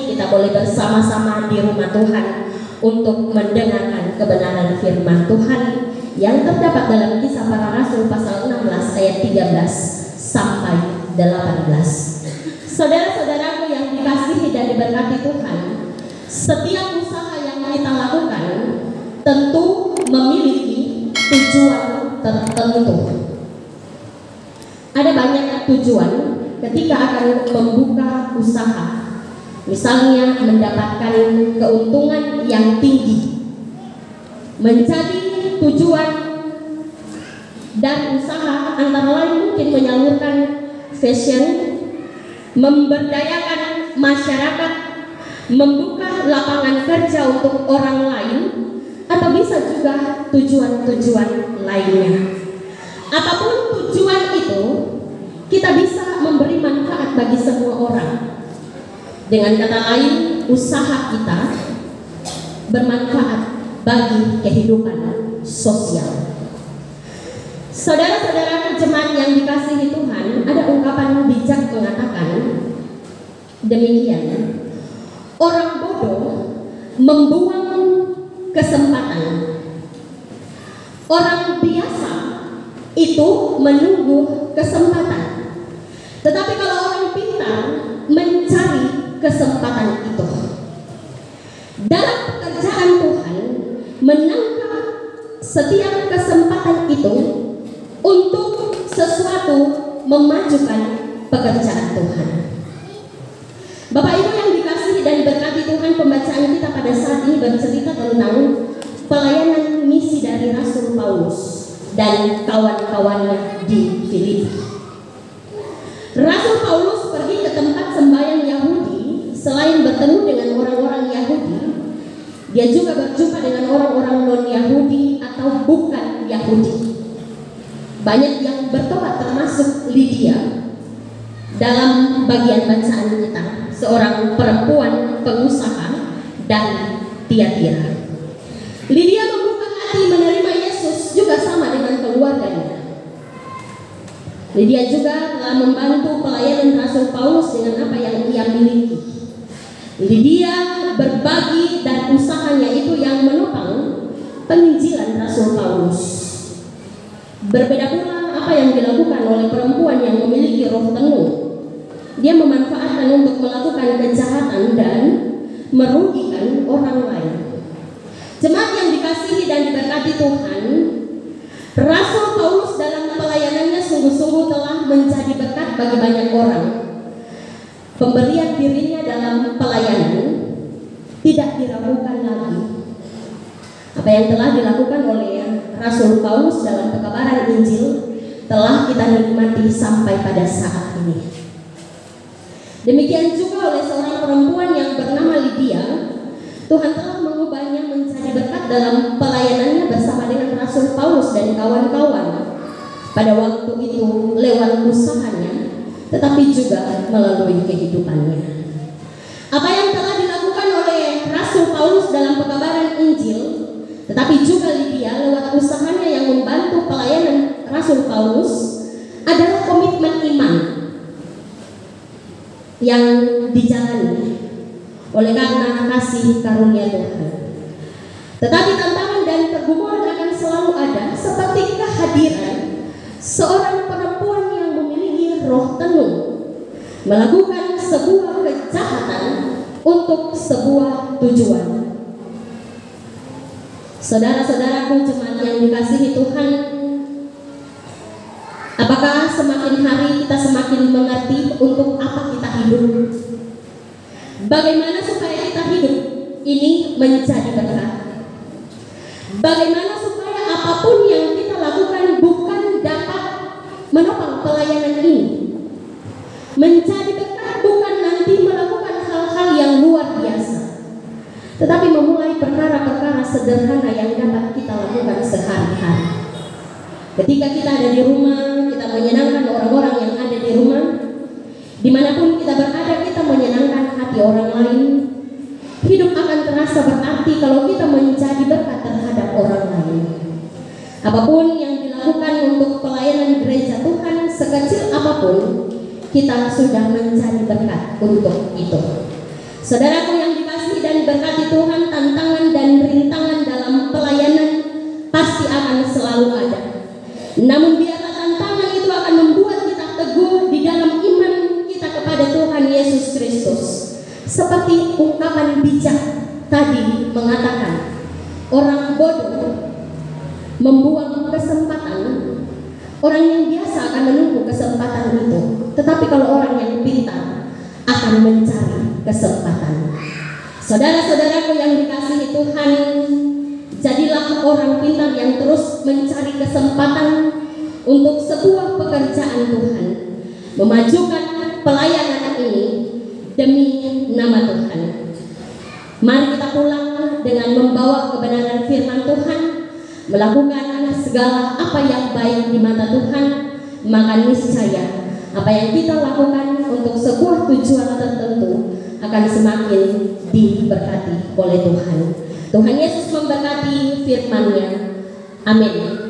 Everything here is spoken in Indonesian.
ini kita boleh bersama-sama di rumah Tuhan untuk mendengarkan kebenaran firman Tuhan yang terdapat dalam Kisah Para Rasul pasal 16 ayat 13 sampai 18. Saudara-saudaraku yang dikasihi dan diberkati Tuhan, setiap usaha yang kita lakukan tentu memiliki tujuan tertentu. Ada banyak tujuan ketika akan membuka usaha. Misalnya mendapatkan keuntungan yang tinggi. Menjadi tujuan dan usaha antara lain mungkin menyalurkan fashion, memberdayakan masyarakat, membuka lapangan kerja untuk orang lain, atau bisa juga tujuan-tujuan lainnya. Apapun tujuan itu, kita bisa memberi manfaat bagi semua orang. Dengan kata lain, usaha kita bermanfaat bagi kehidupan sosial. Saudara-saudara jemaat yang dikasihi Tuhan, ada ungkapan bijak mengatakan demikian: orang bodoh membuang kesempatan, orang biasa itu menunggu kesempatan, tetapi kalau orang pintar mencari kesempatan itu. Dalam pekerjaan Tuhan, menangkap setiap kesempatan itu untuk sesuatu memajukan pekerjaan Tuhan. Bapak Ibu yang dikasihi dan berkati Tuhan, pembacaan kita pada saat ini bercerita tentang pelayanan misi dari Rasul Paulus dan kawan-kawannya di Filipi. Rasul Paulus pergi ke tempat sembahyang Yahudi. Selain bertemu dengan orang-orang Yahudi, dia juga berjumpa dengan orang-orang non-Yahudi atau bukan Yahudi. Banyak yang bertobat, termasuk Lydia dalam bagian bacaan kita, seorang perempuan pengusaha dan Tiatira. Lydia membuka hati menerima Yesus juga sama dengan keluarganya. Lydia juga telah membantu pelayanan Rasul Paulus dengan apa yang ia miliki. Lydia berbagi dan usahanya itu yang menopang penginjilan Rasul Paulus. Berbeda pula apa yang dilakukan oleh perempuan yang memiliki roh tenuh. Dia memanfaatkan untuk melakukan kejahatan dan merugikan orang lain. Jemaat yang dikasihi dan diberkati Tuhan, Rasul Paulus dalam pelayanannya sungguh-sungguh telah menjadi berkat bagi banyak orang. Pemberian dirinya dalam pelayanan tidak diragukan lagi. Apa yang telah dilakukan oleh Rasul Paulus dalam pekabaran Injil telah kita nikmati sampai pada saat ini. Demikian juga oleh seorang perempuan yang bernama Lydia, Tuhan telah mengubahnya menjadi berkat dalam pelayanannya bersama dengan Rasul Paulus dan kawan-kawan. Pada waktu itu lewat usahanya, tetapi juga melalui kehidupannya. Apa yang telah dilakukan oleh Rasul Paulus dalam pekabaran Injil, tetapi juga Lydia lewat usahanya yang membantu pelayanan Rasul Paulus, adalah komitmen iman yang dijalani oleh karena kasih karunia Tuhan. Tetapi tantangan dan pergumulan akan selalu ada, seperti kehadiran seorang perempuan yang memiliki roh tenuh melakukan sebuah kejahatan untuk sebuah tujuan. Saudara-saudaraku jemaat yang dikasihi Tuhan, apakah semakin hari kita semakin mengerti untuk apa kita hidup? Bagaimana supaya kita hidup ini menjadi berkat? Bagaimana supaya apapun yang kita lakukan bukan dapat menopang pelayanan ini menjadi berkat, bukan nanti melakukan hal-hal yang luar biasa, tetapi memulai perkara-perkara sederhana yang dapat kita lakukan sehari-hari. Ketika kita ada di rumah, kita menyenangkan orang-orang yang ada di rumah. Dimanapun kita berada, kita menyenangkan hati orang lain. Hidup akan terasa berarti kalau kita menjadi berkat terhadap orang lain. Apapun yang dilakukan untuk pelayanan gereja Tuhan, sekecil apapun, kita sudah menjadi berkat untuk itu. Saudaraku yang dikasihi dan diberkati Tuhan, tantangan dan rintangan dalam pelayanan pasti akan selalu ada. Namun biarlah tantangan itu akan membuat kita teguh di dalam iman kita kepada Tuhan Yesus Kristus. Seperti ungkapan bijak tadi mengatakan, orang bodoh membuang kesempatan, orang yang biasa akan menunggu kesempatan itu. Tetapi kalau orang yang pintar akan mencari kesempatan. Saudara-saudaraku yang dikasihi Tuhan, jadilah orang pintar yang terus mencari kesempatan untuk sebuah pekerjaan Tuhan, memajukan pelayanan ini demi nama Tuhan. Mari kita pulang dengan membawa kebenaran firman Tuhan, melakukan segala apa yang baik di mata Tuhan, maka niscaya apa yang kita lakukan untuk sebuah tujuan tertentu akan semakin diberkati oleh Tuhan. Tuhan Yesus memberkati firman-Nya. Amin.